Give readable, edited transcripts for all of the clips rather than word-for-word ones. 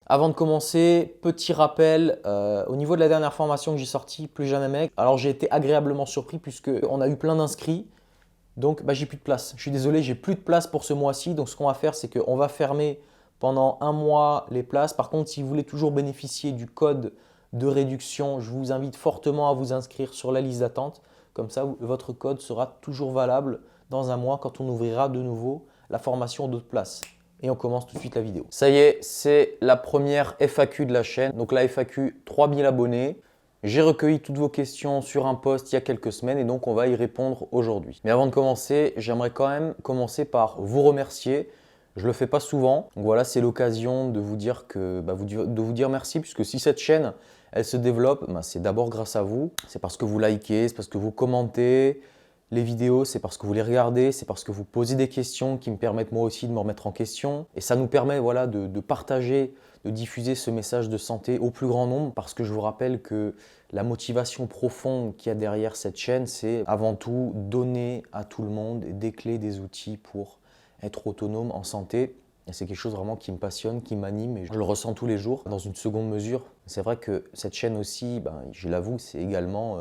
Avant de commencer, petit rappel, au niveau de la dernière formation que j'ai sortie, Plus jamais mec, alors j'ai été agréablement surpris puisqu'on a eu plein d'inscrits, donc j'ai plus de place. Je suis désolé, j'ai plus de place pour ce mois-ci, donc ce qu'on va faire, c'est qu'on va fermer pendant un mois les places. Par contre, si vous voulez toujours bénéficier du code de réduction, je vous invite fortement à vous inscrire sur la liste d'attente. Comme ça, votre code sera toujours valable dans un mois quand on ouvrira de nouveau la formation d'autres places. Et on commence tout de suite la vidéo. Ça y est, c'est la première FAQ de la chaîne. Donc la FAQ, 3000 abonnés. J'ai recueilli toutes vos questions sur un post il y a quelques semaines et donc on va y répondre aujourd'hui. Mais avant de commencer, j'aimerais quand même commencer par vous remercier. Je ne le fais pas souvent. Donc voilà, c'est l'occasion de vous dire de vous dire merci puisque si cette chaîne elle se développe, c'est d'abord grâce à vous. C'est parce que vous likez, c'est parce que vous commentez les vidéos, c'est parce que vous les regardez, c'est parce que vous posez des questions qui me permettent moi aussi de me remettre en question. Et ça nous permet voilà, de partager, de diffuser ce message de santé au plus grand nombre parce que je vous rappelle que la motivation profonde qu'il y a derrière cette chaîne, c'est avant tout donner à tout le monde des clés, des outils pour être autonome en santé. Et c'est quelque chose vraiment qui me passionne, qui m'anime et je le ressens tous les jours. Dans une seconde mesure, c'est vrai que cette chaîne aussi, je l'avoue, c'est également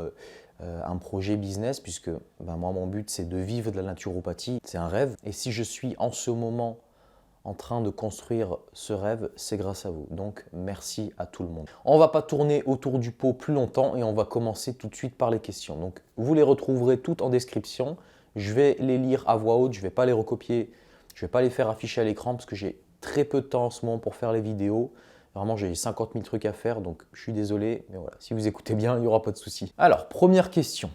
un projet business puisque moi, mon but, c'est de vivre de la naturopathie. C'est un rêve. Et si je suis en ce moment en train de construire ce rêve, c'est grâce à vous. Donc, merci à tout le monde. On ne va pas tourner autour du pot plus longtemps et on va commencer tout de suite par les questions. Donc, vous les retrouverez toutes en description. Je vais les lire à voix haute. Je ne vais pas les recopier. Je ne vais pas les faire afficher à l'écran parce que j'ai très peu de temps en ce moment pour faire les vidéos. Vraiment, j'ai 50 000 trucs à faire, donc je suis désolé. Mais voilà, si vous écoutez bien, il n'y aura pas de souci. Alors, première question.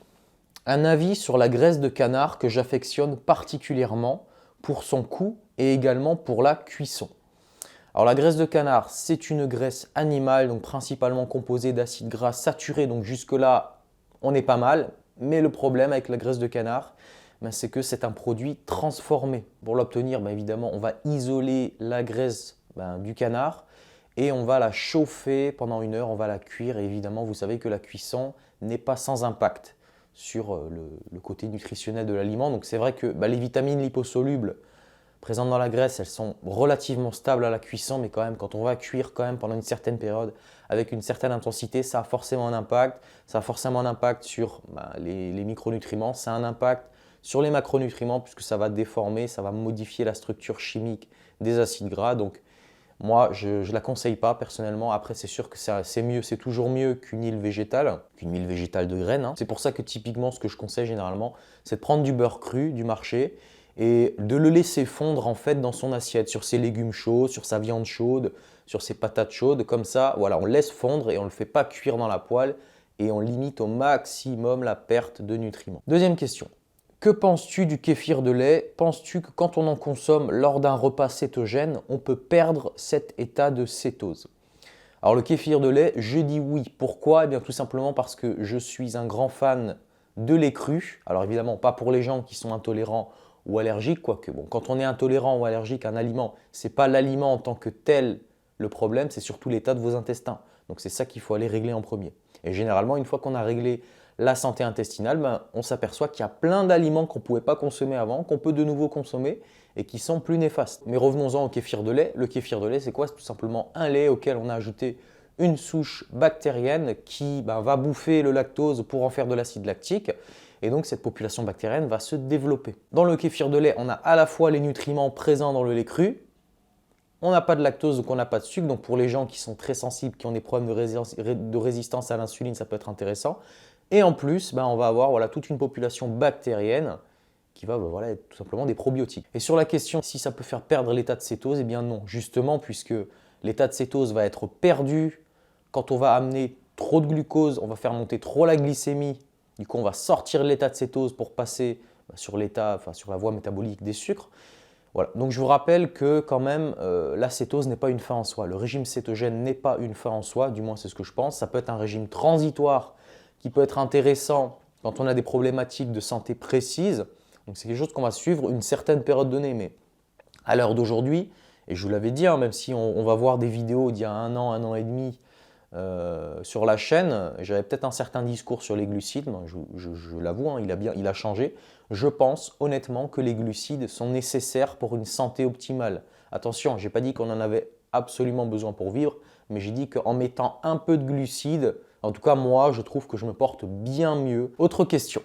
Un avis sur la graisse de canard que j'affectionne particulièrement pour son goût et également pour la cuisson. Alors la graisse de canard, c'est une graisse animale, donc principalement composée d'acides gras saturés, donc jusque-là, on est pas mal. Mais le problème avec la graisse de canard, c'est que c'est un produit transformé. Pour l'obtenir, évidemment, on va isoler la graisse du canard et on va la chauffer pendant 1 heure, on va la cuire. Et évidemment, vous savez que la cuisson n'est pas sans impact sur le côté nutritionnel de l'aliment. Donc c'est vrai que les vitamines liposolubles présentes dans la graisse, elles sont relativement stables à la cuisson, mais quand même, quand on va cuire quand même pendant une certaine période, avec une certaine intensité, ça a forcément un impact. Ça a forcément un impact sur les micronutriments, ça a un impact sur les macronutriments, puisque ça va déformer, ça va modifier la structure chimique des acides gras. Donc, moi, je ne la conseille pas personnellement. Après, c'est sûr que c'est mieux, c'est toujours mieux qu'une huile végétale de graines. C'est pour ça que typiquement, ce que je conseille généralement, c'est de prendre du beurre cru du marché et de le laisser fondre en fait dans son assiette, sur ses légumes chauds, sur sa viande chaude, sur ses patates chaudes. Comme ça, voilà, on laisse fondre et on ne le fait pas cuire dans la poêle et on limite au maximum la perte de nutriments. Deuxième question. Que penses-tu du kéfir de lait? Penses-tu que quand on en consomme lors d'un repas cétogène, on peut perdre cet état de cétose? Alors le kéfir de lait, je dis oui. Pourquoi? Eh bien tout simplement parce que je suis un grand fan de lait cru. Alors évidemment pas pour les gens qui sont intolérants ou allergiques, quoique quand on est intolérant ou allergique à un aliment, ce n'est pas l'aliment en tant que tel le problème, c'est surtout l'état de vos intestins. Donc c'est ça qu'il faut aller régler en premier. Et généralement, une fois qu'on a réglé la santé intestinale, on s'aperçoit qu'il y a plein d'aliments qu'on ne pouvait pas consommer avant, qu'on peut de nouveau consommer et qui sont plus néfastes. Mais revenons-en au kéfir de lait. Le kéfir de lait, c'est quoi? C'est tout simplement un lait auquel on a ajouté une souche bactérienne qui va bouffer le lactose pour en faire de l'acide lactique. Et donc, cette population bactérienne va se développer. Dans le kéfir de lait, on a à la fois les nutriments présents dans le lait cru, on n'a pas de lactose, donc on n'a pas de sucre. Donc, pour les gens qui sont très sensibles, qui ont des problèmes de résistance à l'insuline, ça peut être intéressant. Et en plus, on va avoir toute une population bactérienne qui va être tout simplement des probiotiques. Et sur la question si ça peut faire perdre l'état de cétose, eh bien non, justement, puisque l'état de cétose va être perdu quand on va amener trop de glucose, on va faire monter trop la glycémie. Du coup, on va sortir l'état de cétose pour passer sur la voie métabolique des sucres. Voilà. Donc, je vous rappelle que quand même, la cétose n'est pas une fin en soi. Le régime cétogène n'est pas une fin en soi, du moins c'est ce que je pense. Ça peut être un régime transitoire qui peut être intéressant quand on a des problématiques de santé précises. Donc, c'est quelque chose qu'on va suivre une certaine période donnée. Mais à l'heure d'aujourd'hui, et je vous l'avais dit, même si on va voir des vidéos d'il y a 1 an et demi sur la chaîne, j'avais peut-être un certain discours sur les glucides, je l'avoue, il a changé. Je pense honnêtement que les glucides sont nécessaires pour une santé optimale. Attention, je n'ai pas dit qu'on en avait absolument besoin pour vivre, mais j'ai dit qu'en mettant un peu de glucides, en tout cas moi, je trouve que je me porte bien mieux. Autre question.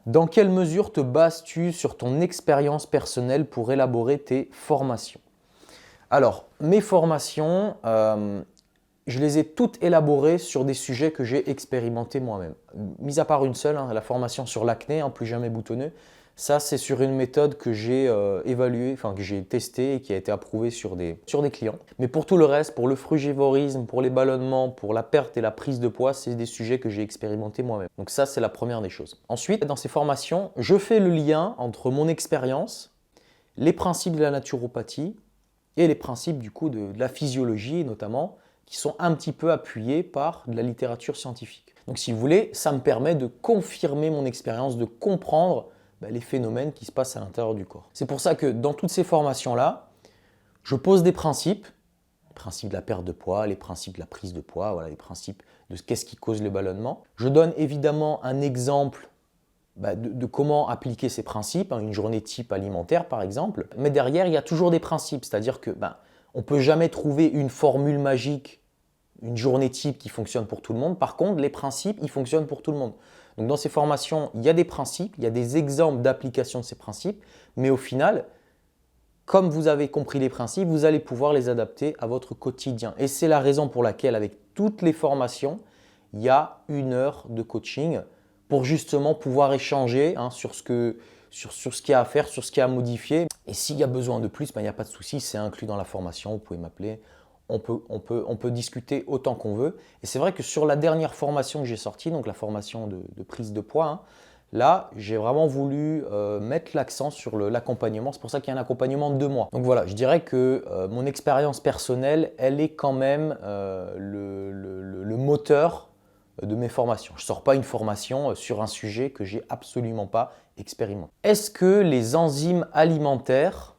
Dans quelle mesure te bases-tu sur ton expérience personnelle pour élaborer tes formations? Alors, mes formations, je les ai toutes élaborées sur des sujets que j'ai expérimentés moi-même. Mis à part une seule, la formation sur l'acné, plus jamais boutonneux. Ça, c'est sur une méthode que j'ai évaluée, que j'ai testée et qui a été approuvée sur des clients. Mais pour tout le reste, pour le frugivorisme, pour les ballonnements, pour la perte et la prise de poids, c'est des sujets que j'ai expérimentés moi-même. Donc ça, c'est la première des choses. Ensuite, dans ces formations, je fais le lien entre mon expérience, les principes de la naturopathie et les principes du coup de la physiologie notamment, qui sont un petit peu appuyés par de la littérature scientifique. Donc si vous voulez, ça me permet de confirmer mon expérience, de comprendre les phénomènes qui se passent à l'intérieur du corps. C'est pour ça que dans toutes ces formations-là, je pose des principes, les principes de la perte de poids, les principes de la prise de poids, voilà, les principes de qu'est-ce qui cause le ballonnement. Je donne évidemment un exemple de comment appliquer ces principes, une journée type alimentaire par exemple. Mais derrière, il y a toujours des principes, c'est-à-dire que on ne peut jamais trouver une formule magique, une journée type qui fonctionne pour tout le monde. Par contre, les principes, ils fonctionnent pour tout le monde. Donc dans ces formations, il y a des principes, il y a des exemples d'application de ces principes, mais au final, comme vous avez compris les principes, vous allez pouvoir les adapter à votre quotidien. Et c'est la raison pour laquelle, avec toutes les formations, il y a 1 heure de coaching pour justement pouvoir échanger sur ce qu'il y a à faire, sur ce qu'il y a à modifier. Et s'il y a besoin de plus, il n'y a pas de souci, c'est inclus dans la formation, vous pouvez m'appeler. On peut discuter autant qu'on veut. Et c'est vrai que sur la dernière formation que j'ai sortie, donc la formation de prise de poids, là, j'ai vraiment voulu mettre l'accent sur l'accompagnement. C'est pour ça qu'il y a un accompagnement de 2 mois. Donc voilà, je dirais que mon expérience personnelle, elle est quand même le moteur de mes formations. Je ne sors pas une formation sur un sujet que j'ai absolument pas expérimenté. Est-ce que les enzymes alimentaires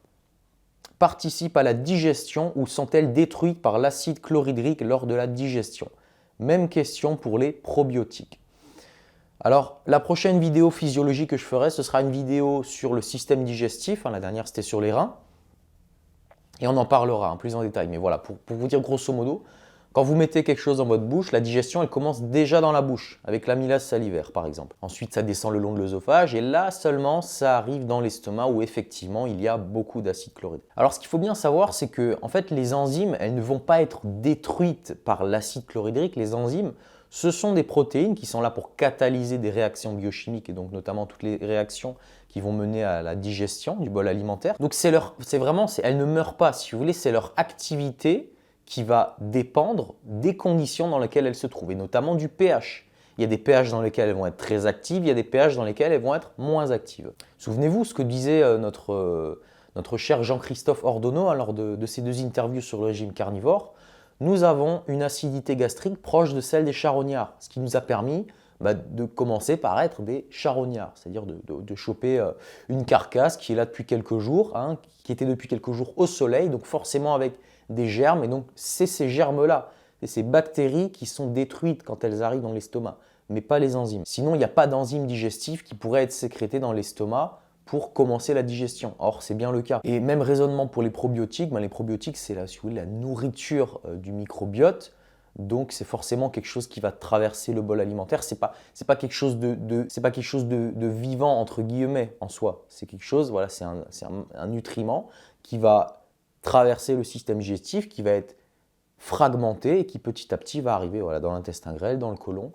participent à la digestion ou sont-elles détruites par l'acide chlorhydrique lors de la digestion? Même question pour les probiotiques. Alors, la prochaine vidéo physiologie que je ferai, ce sera une vidéo sur le système digestif. La dernière, c'était sur les reins. Et on en parlera plus en détail. Mais voilà, pour vous dire grosso modo, quand vous mettez quelque chose dans votre bouche, la digestion, elle commence déjà dans la bouche, avec l'amylase salivaire par exemple. Ensuite, ça descend le long de l'œsophage et là seulement, ça arrive dans l'estomac où effectivement, il y a beaucoup d'acide chlorhydrique. Alors, ce qu'il faut bien savoir, c'est que en fait, les enzymes, elles ne vont pas être détruites par l'acide chlorhydrique. Les enzymes, ce sont des protéines qui sont là pour catalyser des réactions biochimiques et donc notamment toutes les réactions qui vont mener à la digestion du bol alimentaire. Donc, elles ne meurent pas, si vous voulez, c'est leur activité qui va dépendre des conditions dans lesquelles elles se trouvent, et notamment du pH. Il y a des pH dans lesquels elles vont être très actives, il y a des pH dans lesquels elles vont être moins actives. Souvenez-vous ce que disait notre cher Jean-Christophe Ordonneau lors de ces 2 interviews sur le régime carnivore. Nous avons une acidité gastrique proche de celle des charognards, ce qui nous a permis de commencer par être des charognards, c'est-à-dire de choper une carcasse qui est là depuis quelques jours, qui était depuis quelques jours au soleil, donc forcément avec des germes, et donc c'est ces germes-là, c'est ces bactéries qui sont détruites quand elles arrivent dans l'estomac, mais pas les enzymes. Sinon, il n'y a pas d'enzymes digestifs qui pourraient être sécrétées dans l'estomac pour commencer la digestion. Or, c'est bien le cas. Et même raisonnement pour les probiotiques, les probiotiques, c'est si vous voulez, la nourriture du microbiote, donc c'est forcément quelque chose qui va traverser le bol alimentaire. C'est pas quelque chose de vivant entre guillemets en soi. C'est quelque chose, voilà, c'est un nutriment qui va traverser le système digestif, qui va être fragmenté et qui petit à petit va arriver dans l'intestin grêle, dans le côlon.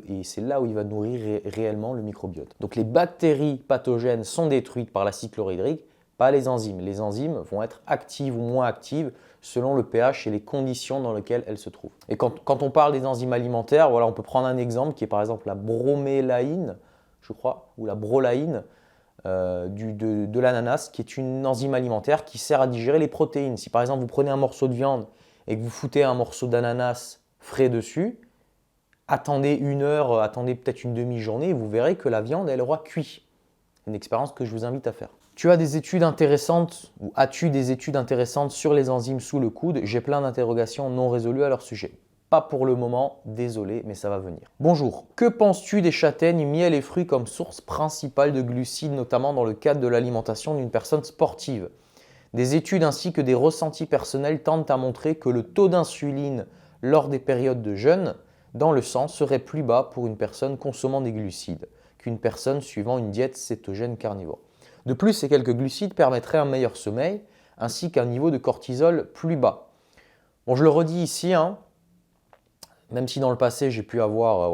Et c'est là où il va nourrir réellement le microbiote. Donc les bactéries pathogènes sont détruites par l'acide chlorhydrique, pas les enzymes. Les enzymes vont être actives ou moins actives selon le pH et les conditions dans lesquelles elles se trouvent. Et quand on parle des enzymes alimentaires, on peut prendre un exemple qui est par exemple la bromélaïne, je crois, ou la brolaïne, de l'ananas, qui est une enzyme alimentaire qui sert à digérer les protéines. Si par exemple vous prenez un morceau de viande et que vous foutez un morceau d'ananas frais dessus, attendez 1 heure, attendez peut-être une demi-journée et vous verrez que la viande, elle aura cuit. Une expérience que je vous invite à faire. Tu as des études intéressantes ou as-tu des études intéressantes sur les enzymes sous le coude? J'ai plein d'interrogations non résolues à leur sujet. Pas pour le moment, désolé, mais ça va venir. Bonjour, que penses-tu des châtaignes, miel et fruits comme source principale de glucides, notamment dans le cadre de l'alimentation d'une personne sportive? Des études ainsi que des ressentis personnels tendent à montrer que le taux d'insuline lors des périodes de jeûne dans le sang serait plus bas pour une personne consommant des glucides qu'une personne suivant une diète cétogène carnivore. De plus, ces quelques glucides permettraient un meilleur sommeil ainsi qu'un niveau de cortisol plus bas. Bon, je le redis ici, même si dans le passé j'ai pu avoir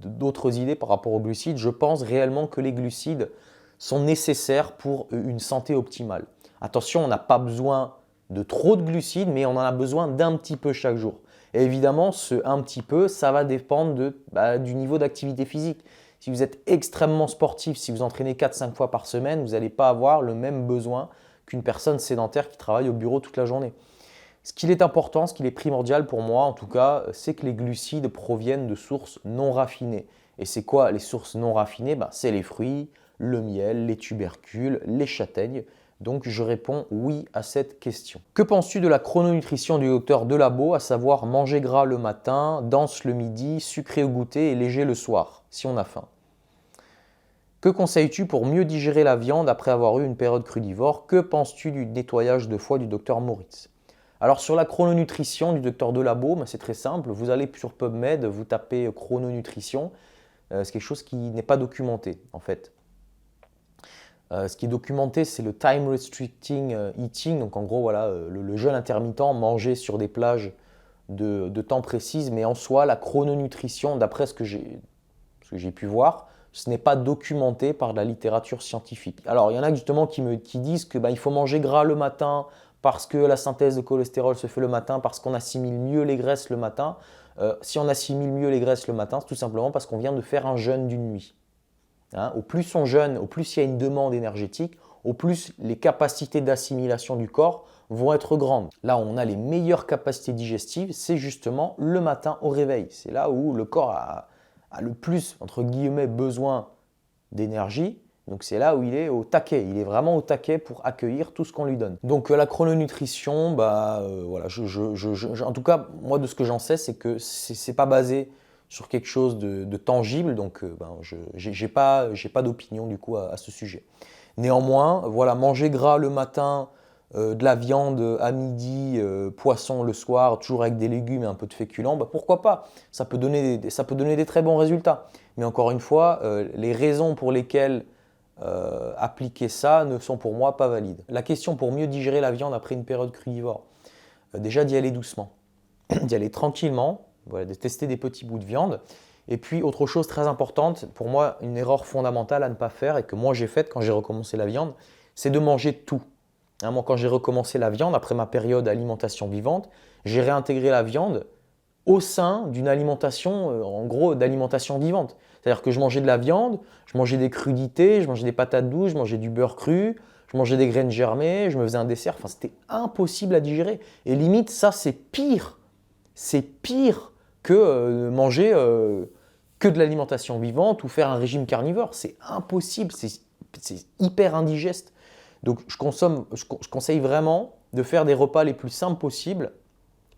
d'autres idées par rapport aux glucides, je pense réellement que les glucides sont nécessaires pour une santé optimale. Attention, on n'a pas besoin de trop de glucides, mais on en a besoin d'un petit peu chaque jour. Et évidemment, ce un petit peu, ça va dépendre du niveau d'activité physique. Si vous êtes extrêmement sportif, si vous entraînez 4-5 fois par semaine, vous n'allez pas avoir le même besoin qu'une personne sédentaire qui travaille au bureau toute la journée. Ce qu'il est important, ce qu'il est primordial pour moi en tout cas, c'est que les glucides proviennent de sources non raffinées. Et c'est quoi les sources non raffinées? C'est les fruits, le miel, les tubercules, les châtaignes. Donc je réponds oui à cette question. Que penses-tu de la chrononutrition du docteur Delabeau, à savoir manger gras le matin, dense le midi, sucré au goûter et léger le soir, si on a faim? Que conseilles-tu pour mieux digérer la viande après avoir eu une période crudivore? Que penses-tu du nettoyage de foie du docteur Moritz? Alors sur la chrononutrition du docteur Delabeau, c'est très simple. Vous allez sur PubMed, vous tapez chrononutrition. C'est quelque chose qui n'est pas documenté en fait. Ce qui est documenté, c'est le time restricting eating. Donc en gros, voilà, le jeûne intermittent, manger sur des plages de temps précises. Mais en soi, la chrononutrition, d'après ce que j'ai pu voir, ce n'est pas documenté par la littérature scientifique. Alors il y en a justement qui disent qu'il faut manger gras le matin parce que la synthèse de cholestérol se fait le matin, parce qu'on assimile mieux les graisses le matin. Si on assimile mieux les graisses le matin, c'est tout simplement parce qu'on vient de faire un jeûne d'une nuit. Au plus on jeûne, au plus il y a une demande énergétique, au plus les capacités d'assimilation du corps vont être grandes. Là où on a les meilleures capacités digestives, c'est justement le matin au réveil. C'est là où le corps a le plus, entre guillemets, besoin d'énergie. Donc c'est là où il est au taquet. Il est vraiment au taquet pour accueillir tout ce qu'on lui donne. Donc la chrononutrition, voilà, en tout cas, moi de ce que j'en sais, c'est que c'est pas basé sur quelque chose de tangible, donc je n'ai pas d'opinion du coup à ce sujet. Néanmoins, voilà, manger gras le matin, de la viande à midi, poisson le soir, toujours avec des légumes et un peu de féculents, pourquoi pas? Ça peut donner des très bons résultats. Mais encore une fois, les raisons pour lesquelles appliquer ça ne sont pour moi pas valides. La question pour mieux digérer la viande après une période crudivore, déjà d'y aller doucement, d'y aller tranquillement. Voilà, de tester des petits bouts de viande. Et puis, autre chose très importante, pour moi, une erreur fondamentale à ne pas faire et que moi j'ai faite quand j'ai recommencé la viande, c'est de manger tout. Moi, quand j'ai recommencé la viande, après ma période alimentation vivante, j'ai réintégré la viande au sein d'une alimentation, en gros, d'alimentation vivante. C'est-à-dire que je mangeais de la viande, je mangeais des crudités, je mangeais des patates douces, je mangeais du beurre cru, je mangeais des graines germées, je me faisais un dessert. Enfin, c'était impossible à digérer. Et limite, ça, c'est pire. C'est pire que manger que de l'alimentation vivante ou faire un régime carnivore. C'est impossible, c'est hyper indigeste. Donc je conseille vraiment de faire des repas les plus simples possibles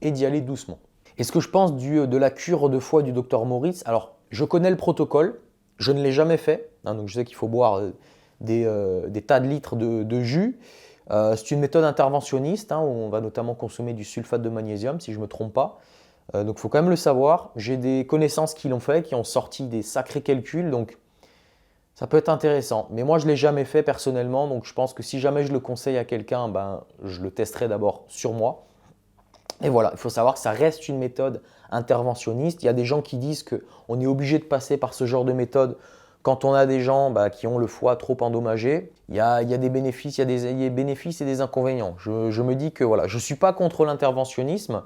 et d'y aller doucement. Et ce que je pense de la cure de foie du docteur Moritz, alors je connais le protocole, je ne l'ai jamais fait, donc je sais qu'il faut boire des tas de litres de jus. C'est une méthode interventionniste où on va notamment consommer du sulfate de magnésium, si je ne me trompe pas. Donc il faut quand même le savoir. J'ai des connaissances qui l'ont fait, qui ont sorti des sacrés calculs, donc ça peut être intéressant. Mais moi, je ne l'ai jamais fait personnellement, donc je pense que si jamais je le conseille à quelqu'un, je le testerai d'abord sur moi. Et voilà, il faut savoir que ça reste une méthode interventionniste. Il y a des gens qui disent qu'on est obligé de passer par ce genre de méthode quand on a des gens qui ont le foie trop endommagé. Il y a des bénéfices, il y a des bénéfices et des inconvénients. Je me dis que voilà, je ne suis pas contre l'interventionnisme.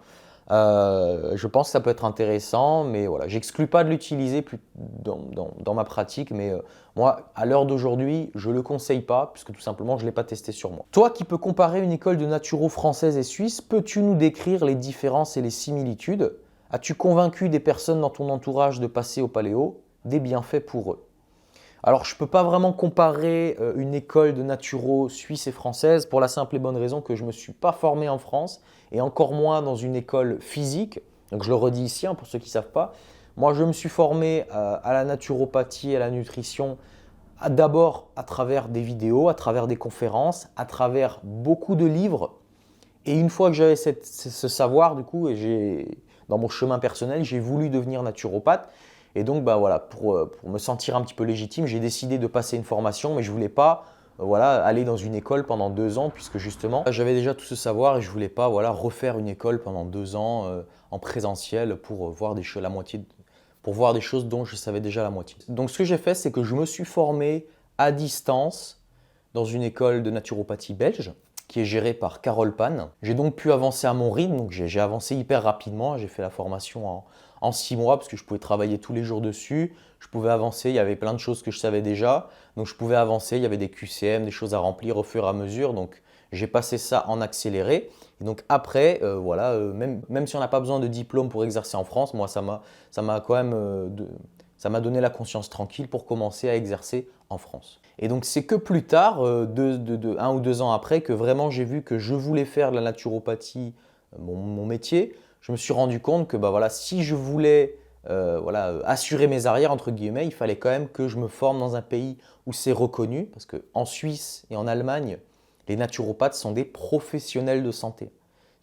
Je pense que ça peut être intéressant, mais voilà, j'exclus pas de l'utiliser dans ma pratique, mais moi, à l'heure d'aujourd'hui, je le conseille pas, puisque tout simplement, je l'ai pas testé sur moi. Toi qui peux comparer une école de naturo française et suisse, peux-tu nous décrire les différences et les similitudes? As-tu convaincu des personnes dans ton entourage de passer au paléo? Des bienfaits pour eux? Alors, je ne peux pas vraiment comparer une école de naturo suisse et française pour la simple et bonne raison que je ne me suis pas formé en France et encore moins dans une école physique. Donc, je le redis ici pour ceux qui ne savent pas. Moi, je me suis formé à la naturopathie et à la nutrition D'abord à travers des vidéos, à travers des conférences, à travers beaucoup de livres. Et une fois que j'avais ce savoir, du coup, dans mon chemin personnel, j'ai voulu devenir naturopathe. Et donc, bah, voilà, pour me sentir un petit peu légitime, j'ai décidé de passer une formation, mais je ne voulais pas voilà, aller dans une école pendant 2 ans, puisque justement, j'avais déjà tout ce savoir et je ne voulais pas voilà, refaire une école pendant 2 ans en présentiel pour voir pour voir des choses dont je savais déjà la moitié. Donc, ce que j'ai fait, c'est que je me suis formé à distance dans une école de naturopathie belge qui est gérée par Carole Pan. J'ai donc pu avancer à mon rythme, donc j'ai avancé hyper rapidement. J'ai fait la formation en 6 mois parce que je pouvais travailler tous les jours dessus. Je pouvais avancer, il y avait plein de choses que je savais déjà. Donc je pouvais avancer, il y avait des QCM, des choses à remplir au fur et à mesure. Donc j'ai passé ça en accéléré. Et donc après, voilà, même si on n'a pas besoin de diplôme pour exercer en France, moi ça m'a quand même ça m'a donné la conscience tranquille pour commencer à exercer en France. Et donc c'est que plus tard, 1 ou 2 ans après, que vraiment j'ai vu que je voulais faire de la naturopathie mon métier. Je me suis rendu compte que bah, voilà, si je voulais voilà, assurer mes arrières, entre guillemets, il fallait quand même que je me forme dans un pays où c'est reconnu, parce qu'en Suisse et en Allemagne, les naturopathes sont des professionnels de santé.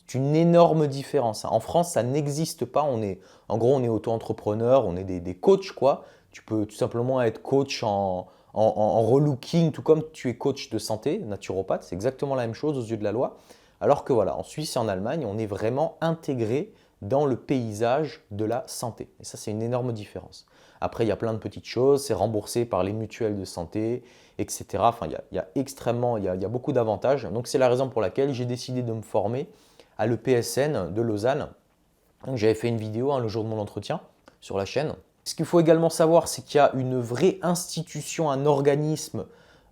C'est une énorme différence. En France, ça n'existe pas. En gros, on est auto-entrepreneur, on est des coachs, quoi. Tu peux tout simplement être coach en relooking, tout comme tu es coach de santé, naturopathe. C'est exactement la même chose aux yeux de la loi. Alors que voilà, en Suisse et en Allemagne, on est vraiment intégré dans le paysage de la santé. Et ça, c'est une énorme différence. Après, il y a plein de petites choses. C'est remboursé par les mutuelles de santé, etc. Enfin, il y a beaucoup d'avantages. Donc, c'est la raison pour laquelle j'ai décidé de me former à l'EPSN de Lausanne. J'avais fait une vidéo le jour de mon entretien sur la chaîne. Ce qu'il faut également savoir, c'est qu'il y a une vraie institution, un organisme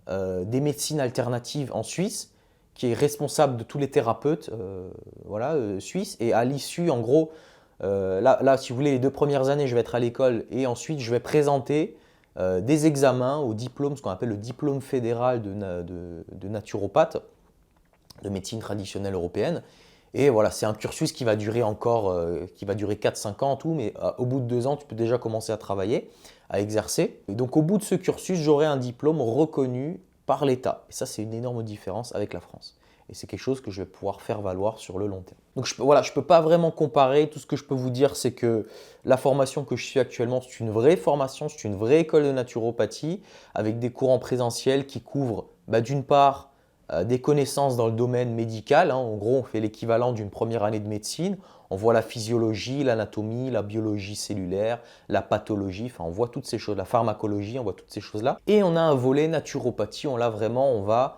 des médecines alternatives en Suisse qui est responsable de tous les thérapeutes suisses. Et à l'issue, en gros, là, si vous voulez, les 2 premières années, je vais être à l'école et ensuite, je vais présenter des examens au diplôme, ce qu'on appelle le diplôme fédéral de naturopathe, de médecine traditionnelle européenne. Et voilà, c'est un cursus qui va durer qui va durer 4-5 ans en tout, mais au bout de 2 ans, tu peux déjà commencer à travailler, à exercer. Et donc au bout de ce cursus, j'aurai un diplôme reconnu par l'État. Et ça, c'est une énorme différence avec la France. Et c'est quelque chose que je vais pouvoir faire valoir sur le long terme. Donc je ne peux pas vraiment comparer. Tout ce que je peux vous dire, c'est que la formation que je suis actuellement, c'est une vraie formation, c'est une vraie école de naturopathie avec des cours en présentiel qui couvrent d'une part des connaissances dans le domaine médical. En gros, on fait l'équivalent d'une première année de médecine. On voit la physiologie, l'anatomie, la biologie cellulaire, la pathologie, enfin on voit toutes ces choses, la pharmacologie, on voit toutes ces choses-là. Et on a un volet naturopathie, on va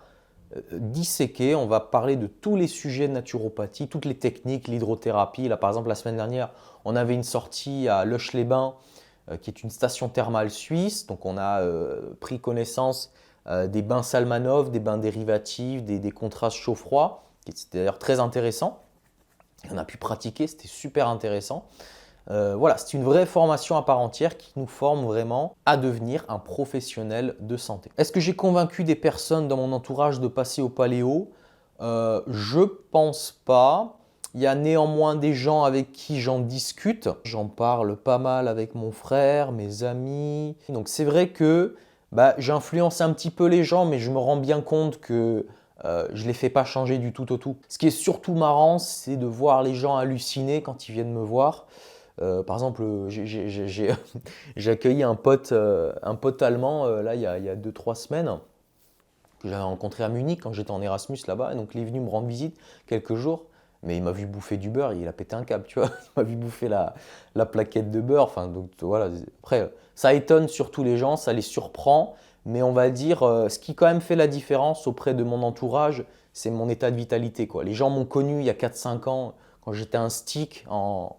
disséquer, on va parler de tous les sujets de naturopathie, toutes les techniques, l'hydrothérapie. Là par exemple, la semaine dernière, on avait une sortie à Loeche-les-Bains, qui est une station thermale suisse. Donc on a pris connaissance des bains Salmanov, des bains dérivatifs, des contrastes chaud-froid, c'était d'ailleurs très intéressant. On a pu pratiquer, c'était super intéressant. Voilà, c'est une vraie formation à part entière qui nous forme vraiment à devenir un professionnel de santé. Est-ce que j'ai convaincu des personnes dans mon entourage de passer au paléo? Je pense pas. Il y a néanmoins des gens avec qui j'en discute. J'en parle pas mal avec mon frère, mes amis. Donc c'est vrai que j'influence un petit peu les gens, mais je me rends bien compte que je ne les fais pas changer du tout au tout. Ce qui est surtout marrant, c'est de voir les gens halluciner quand ils viennent me voir. Par exemple, j'ai accueilli un pote allemand là, il y a 2-3 semaines que j'avais rencontré à Munich quand j'étais en Erasmus là-bas. Et donc, il est venu me rendre visite quelques jours. Mais il m'a vu bouffer du beurre, il a pété un câble, tu vois. Il m'a vu bouffer la plaquette de beurre. Enfin, donc voilà. Après, ça étonne surtout les gens, ça les surprend. Mais on va dire, ce qui quand même fait la différence auprès de mon entourage, c'est mon état de vitalité, quoi. Les gens m'ont connu il y a 4-5 ans quand j'étais un stick en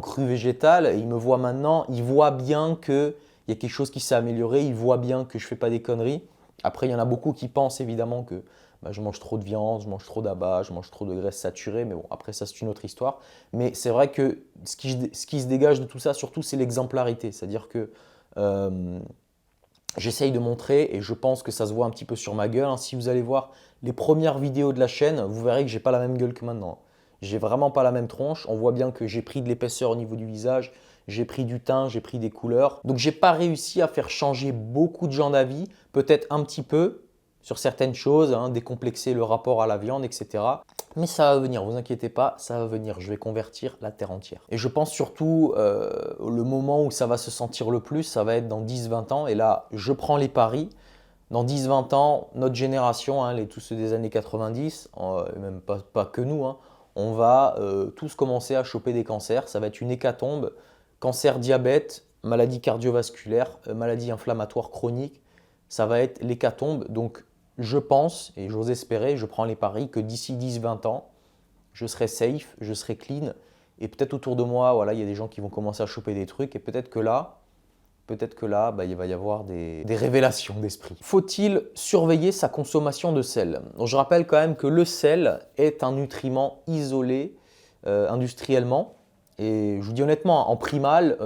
cru végétal. Et ils me voient maintenant, ils voient bien qu'il y a quelque chose qui s'est amélioré, ils voient bien que je ne fais pas des conneries. Après, il y en a beaucoup qui pensent évidemment que je mange trop de viande, je mange trop d'abats, je mange trop de graisses saturées. Mais bon, après ça, c'est une autre histoire. Mais c'est vrai que ce qui se dégage de tout ça, surtout, c'est l'exemplarité. C'est-à-dire que j'essaye de montrer, et je pense que ça se voit un petit peu sur ma gueule. Si vous allez voir les premières vidéos de la chaîne, vous verrez que j'ai pas la même gueule que maintenant. J'ai vraiment pas la même tronche. On voit bien que j'ai pris de l'épaisseur au niveau du visage. j'ai pris du teint, j'ai pris des couleurs. Donc j'ai pas réussi à faire changer beaucoup de gens d'avis, peut-être un petit peu sur certaines choses, hein, décomplexer le rapport à la viande, etc. Mais ça va venir, vous inquiétez pas, ça va venir. Je vais convertir la terre entière. Et je pense surtout, le moment où ça va se sentir le plus, ça va être dans 10-20 ans. Et là, je prends les paris. Dans 10-20 ans, notre génération, hein, tous ceux des années 90, même pas que nous, hein, on va tous commencer à choper des cancers. Ça va être une hécatombe. Cancer, diabète, maladie cardiovasculaire, maladie inflammatoire chronique. Ça va être l'hécatombe. Donc, je pense, et j'ose espérer, je prends les paris, que d'ici 10-20 ans, je serai safe, je serai clean. Et peut-être autour de moi, voilà, il y a des gens qui vont commencer à choper des trucs. Et peut-être que là, il va y avoir des révélations d'esprit. Faut-il surveiller sa consommation de sel? Donc, je rappelle quand même que le sel est un nutriment isolé industriellement. Et je vous dis honnêtement, en primal,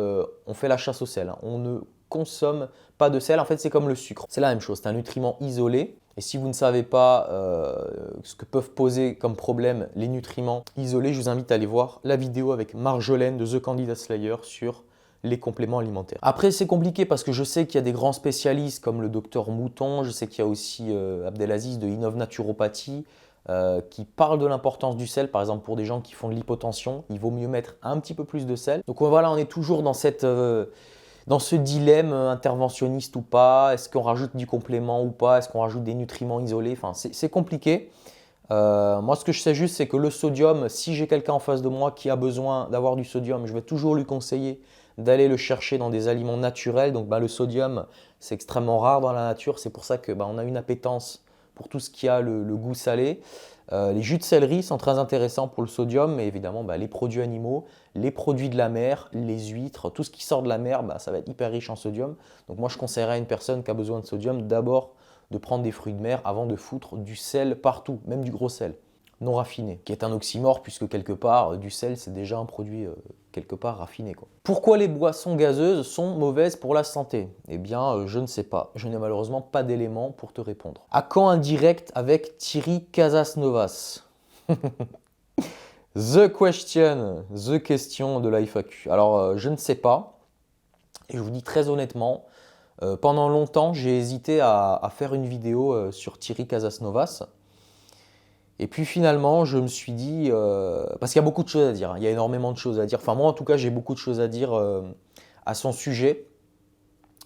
on fait la chasse au sel, hein. On ne consomme pas de sel. En fait, c'est comme le sucre. C'est la même chose, c'est un nutriment isolé. Et si vous ne savez pas ce que peuvent poser comme problème les nutriments isolés, je vous invite à aller voir la vidéo avec Marjolaine de The Candida Slayer sur les compléments alimentaires. Après, c'est compliqué parce que je sais qu'il y a des grands spécialistes comme le docteur Mouton, je sais qu'il y a aussi Abdelaziz de Innov Naturopathie qui parle de l'importance du sel. Par exemple, pour des gens qui font de l'hypotension, il vaut mieux mettre un petit peu plus de sel. Donc voilà, on est toujours dans dans ce dilemme interventionniste ou pas. Est-ce qu'on rajoute du complément ou pas? Est-ce qu'on rajoute des nutriments isolés? Enfin, c'est compliqué. Moi, ce que je sais juste, c'est que le sodium, si j'ai quelqu'un en face de moi qui a besoin d'avoir du sodium, je vais toujours lui conseiller d'aller le chercher dans des aliments naturels. Donc, le sodium, c'est extrêmement rare dans la nature. C'est pour ça que on a une appétence pour tout ce qui a le goût salé. Les jus de céleri sont très intéressants pour le sodium, mais évidemment, les produits animaux, les produits de la mer, les huîtres, tout ce qui sort de la mer, ça va être hyper riche en sodium. Donc moi, je conseillerais à une personne qui a besoin de sodium d'abord de prendre des fruits de mer avant de foutre du sel partout, même du gros sel non raffiné, qui est un oxymore puisque quelque part, du sel, c'est déjà un produit quelque part raffiné, quoi. Pourquoi les boissons gazeuses sont mauvaises pour la santé? Eh bien, je ne sais pas. Je n'ai malheureusement pas d'éléments pour te répondre. À quand un direct avec Thierry Casasnovas? The question de la FAQ. Alors, je ne sais pas. Et je vous dis très honnêtement, pendant longtemps, j'ai hésité à faire une vidéo sur Thierry Casasnovas. Et puis finalement, je me suis dit, parce qu'il y a beaucoup de choses à dire, hein, il y a énormément de choses à dire. Enfin, moi en tout cas, j'ai beaucoup de choses à dire à son sujet.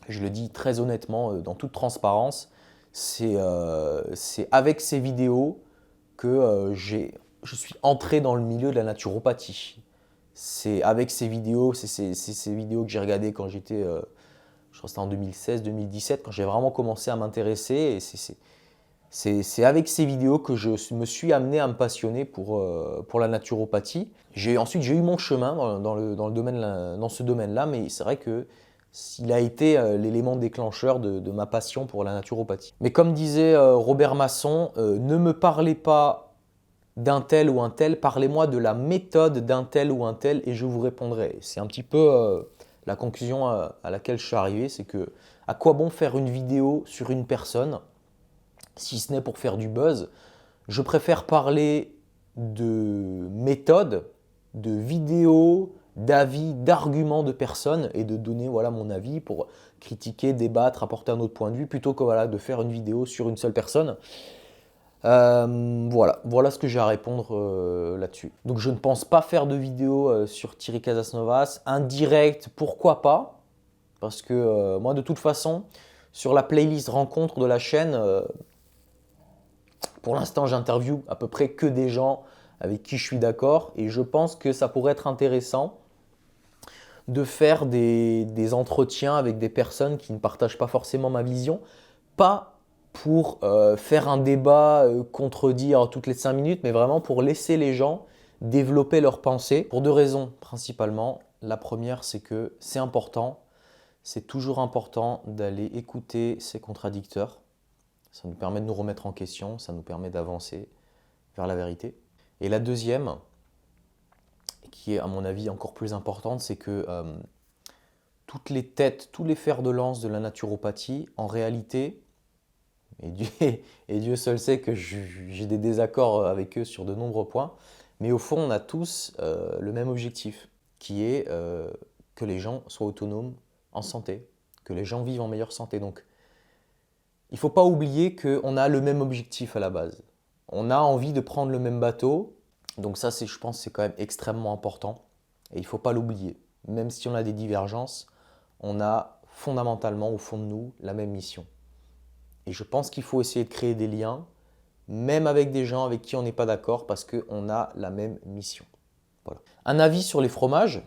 Je le dis très honnêtement, dans toute transparence. C'est avec ces vidéos que je suis entré dans le milieu de la naturopathie. C'est avec ces vidéos, c'est ces vidéos que j'ai regardées quand j'étais, je crois que c'était en 2016-2017, quand j'ai vraiment commencé à m'intéresser. Et c'est avec ces vidéos que je me suis amené à me passionner pour la naturopathie. Ensuite, j'ai eu mon chemin dans ce domaine-là, mais c'est vrai qu'il a été l'élément déclencheur de ma passion pour la naturopathie. Mais comme disait Robert Masson, ne me parlez pas d'un tel ou un tel, parlez-moi de la méthode d'un tel ou un tel et je vous répondrai. C'est un petit peu la conclusion à laquelle je suis arrivé, c'est que à quoi bon faire une vidéo sur une personne si ce n'est pour faire du buzz? Je préfère parler de méthodes, de vidéos, d'avis, d'arguments de personnes et de donner mon avis pour critiquer, débattre, apporter un autre point de vue plutôt que de faire une vidéo sur une seule personne. Voilà ce que j'ai à répondre là-dessus. Donc je ne pense pas faire de vidéo sur Thierry Casasnovas. Un direct, pourquoi pas? Parce que moi de toute façon, sur la playlist rencontre de la chaîne, pour l'instant, j'interviewe à peu près que des gens avec qui je suis d'accord et je pense que ça pourrait être intéressant de faire des entretiens avec des personnes qui ne partagent pas forcément ma vision, pas pour faire un débat, contredire toutes les 5 minutes, mais vraiment pour laisser les gens développer leurs pensées pour 2 raisons principalement. La première, c'est que c'est important, c'est toujours important d'aller écouter ses contradicteurs. Ça nous permet de nous remettre en question, ça nous permet d'avancer vers la vérité. Et la deuxième, qui est à mon avis encore plus importante, c'est que toutes les têtes, tous les fers de lance de la naturopathie, en réalité, et Dieu seul sait que j'ai des désaccords avec eux sur de nombreux points, mais au fond, on a tous le même objectif, qui est que les gens soient autonomes en santé, que les gens vivent en meilleure santé. Donc, il ne faut pas oublier qu'on a le même objectif à la base. On a envie de prendre le même bateau. Donc ça, je pense, c'est quand même extrêmement important. Et il ne faut pas l'oublier. Même si on a des divergences, on a fondamentalement, au fond de nous, la même mission. Et je pense qu'il faut essayer de créer des liens, même avec des gens avec qui on n'est pas d'accord, parce qu'on a la même mission. Voilà. Un avis sur les fromages,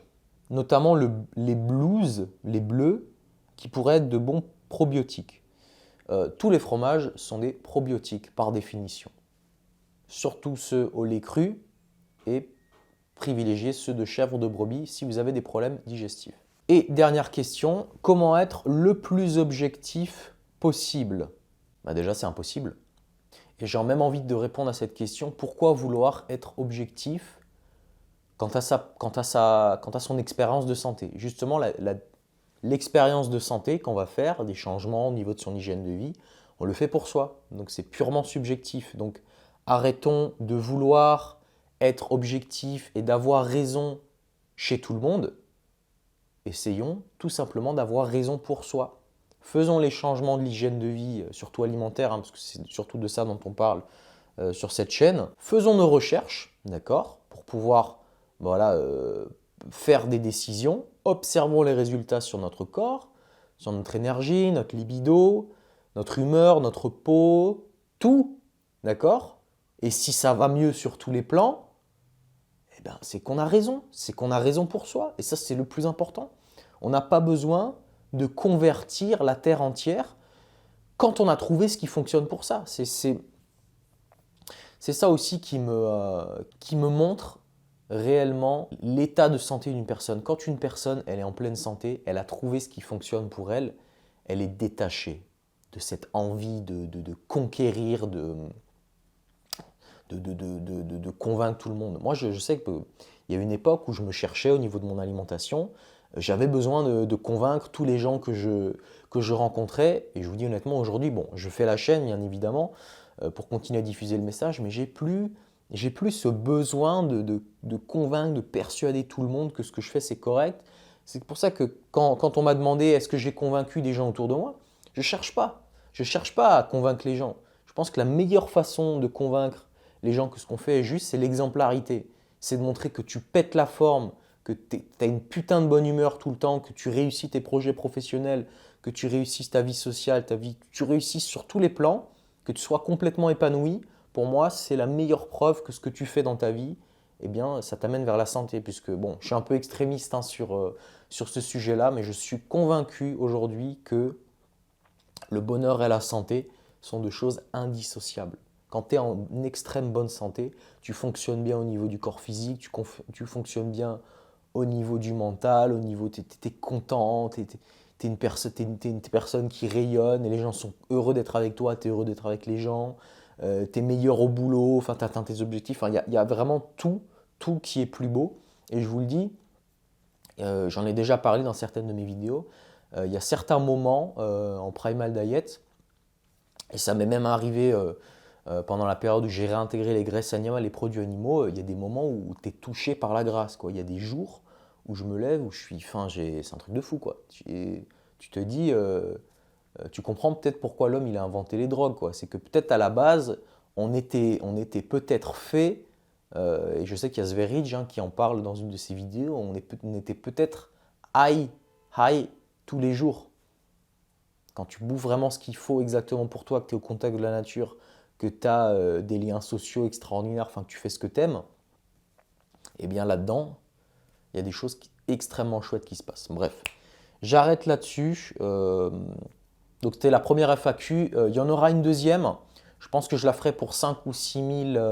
notamment les blues, les bleus, qui pourraient être de bons probiotiques. Tous les fromages sont des probiotiques par définition. Surtout ceux au lait cru et privilégiez ceux de chèvre ou de brebis si vous avez des problèmes digestifs. Et dernière question, comment être le plus objectif possible? Déjà, c'est impossible. Et j'ai même envie de répondre à cette question, pourquoi vouloir être objectif quant à son expérience de santé? Justement, l'expérience de santé qu'on va faire, des changements au niveau de son hygiène de vie, on le fait pour soi. Donc c'est purement subjectif. Donc arrêtons de vouloir être objectif et d'avoir raison chez tout le monde. Essayons tout simplement d'avoir raison pour soi. Faisons les changements de l'hygiène de vie, surtout alimentaire, parce que c'est surtout de ça dont on parle sur cette chaîne. Faisons nos recherches, d'accord, pour pouvoir faire des décisions. Observons les résultats sur notre corps, sur notre énergie, notre libido, notre humeur, notre peau, tout, d'accord? Et si ça va mieux sur tous les plans, c'est qu'on a raison pour soi. Et ça, c'est le plus important. On n'a pas besoin de convertir la terre entière quand on a trouvé ce qui fonctionne pour ça. C'est ça aussi qui me montre réellement l'état de santé d'une personne. Quand une personne, elle est en pleine santé, elle a trouvé ce qui fonctionne pour elle, elle est détachée de cette envie de conquérir, de convaincre tout le monde. Moi, je sais qu'il y a une époque où je me cherchais au niveau de mon alimentation. J'avais besoin de convaincre tous les gens que je rencontrais. Et je vous dis honnêtement, aujourd'hui, je fais la chaîne, bien évidemment, pour continuer à diffuser le message, mais j'ai plus ce besoin de convaincre, de persuader tout le monde que ce que je fais, c'est correct. C'est pour ça que quand on m'a demandé est-ce que j'ai convaincu des gens autour de moi, je ne cherche pas. Je ne cherche pas à convaincre les gens. Je pense que la meilleure façon de convaincre les gens que ce qu'on fait est juste, c'est l'exemplarité. C'est de montrer que tu pètes la forme, que tu as une putain de bonne humeur tout le temps, que tu réussis tes projets professionnels, que tu réussisses ta vie sociale, que tu réussisses sur tous les plans, que tu sois complètement épanoui. Pour moi, c'est la meilleure preuve que ce que tu fais dans ta vie, ça t'amène vers la santé. Puisque, je suis un peu extrémiste sur ce sujet-là, mais je suis convaincu aujourd'hui que le bonheur et la santé sont deux choses indissociables. Quand tu es en extrême bonne santé, tu fonctionnes bien au niveau du corps physique, tu fonctionnes bien au niveau du mental, au niveau, tu es content, tu es une personne qui rayonne et les gens sont heureux d'être avec toi, tu es heureux d'être avec les gens, tu es meilleur au boulot, tu atteins tes objectifs. Il y a vraiment tout qui est plus beau. Et je vous le dis, j'en ai déjà parlé dans certaines de mes vidéos, il y a certains moments en Primal Diet, et ça m'est même arrivé pendant la période où j'ai réintégré les graisses animales, les produits animaux, il y a des moments où tu es touché par la grâce, quoi. Il y a des jours où je me lève, où je suis c'est un truc de fou, quoi. Tu te dis, tu comprends peut-être pourquoi l'homme il a inventé les drogues, quoi. C'est que peut-être à la base, on était peut-être fait, et je sais qu'il y a Zveridge qui en parle dans une de ses vidéos, on était peut-être high tous les jours. Quand tu bouffes vraiment ce qu'il faut exactement pour toi, que tu es au contact de la nature, que tu as des liens sociaux extraordinaires, que tu fais ce que tu aimes, et bien là-dedans, il y a des choses extrêmement chouettes qui se passent. Bref, j'arrête là-dessus. Donc c'était la première FAQ. Il y en aura une deuxième. Je pense que je la ferai pour 5 ou 6 000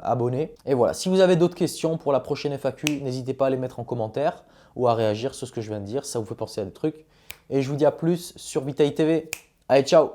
abonnés. Et voilà, si vous avez d'autres questions pour la prochaine FAQ, n'hésitez pas à les mettre en commentaire ou à réagir sur ce que je viens de dire. Ça vous fait penser à des trucs. Et je vous dis à plus sur Vitaï TV. Allez, ciao!